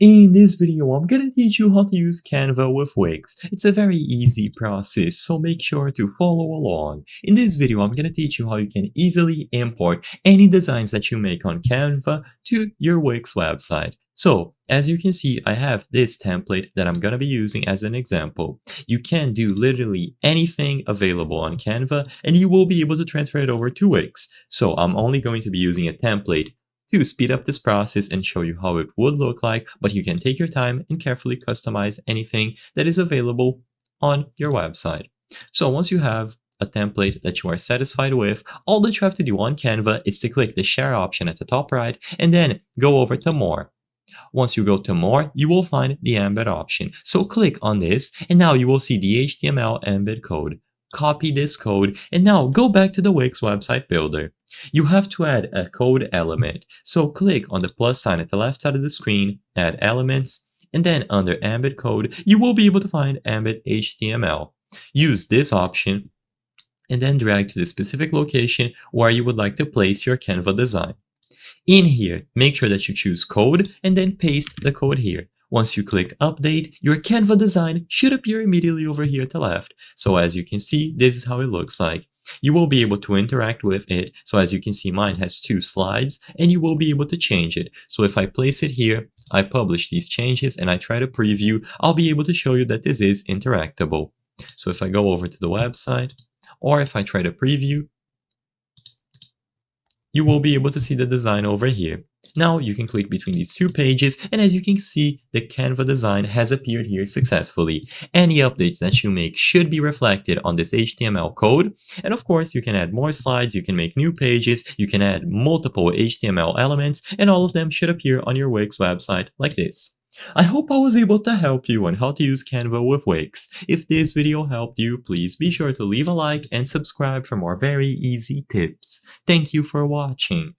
In this video, I'm gonna teach you how to use Canva with WIX. It's a very easy process, so make sure to follow along. In this video, I'm gonna teach you how you can easily import any designs that you make on Canva to your WIX website. So, as you can see, I have this template that I'm gonna be using as an example. You can do literally anything available on Canva, and you will be able to transfer it over to WIX. So I'm only going to be using a template to speed up this process and show you how it would look like, but you can take your time and carefully customize anything that is available on your website. So once you have a template that you are satisfied with, all that you have to do on Canva is to click the share option at the top right and then go over to more. Once you go to more, you will find the embed option. So click on this and now you will see the HTML embed code. Copy this code and now go back to the WIX website builder. You have to add a code element. So click on the plus sign at the left side of the screen, add elements, and then under embed code, you will be able to find embed HTML. Use this option and then drag to the specific location where you would like to place your Canva design. In here, make sure that you choose code and then paste the code here. Once you click update, your Canva design should appear immediately over here to the left. So as you can see, this is how it looks like. You will be able to interact with it. So as you can see, mine has 2 slides and you will be able to change it. So if I place it here, I publish these changes and I try to preview, I'll be able to show you that this is interactable. So if I go over to the website or if I try to preview, you will be able to see the design over here. Now you can click between these 2 pages and as you can see, the Canva design has appeared here successfully. Any updates that you make should be reflected on this HTML code. And of course, you can add more slides, you can make new pages, you can add multiple HTML elements, and all of them should appear on your WIX website like this. I hope I was able to help you on how to use Canva with WIX. If this video helped you, please be sure to leave a like and subscribe for more very easy tips. Thank you for watching.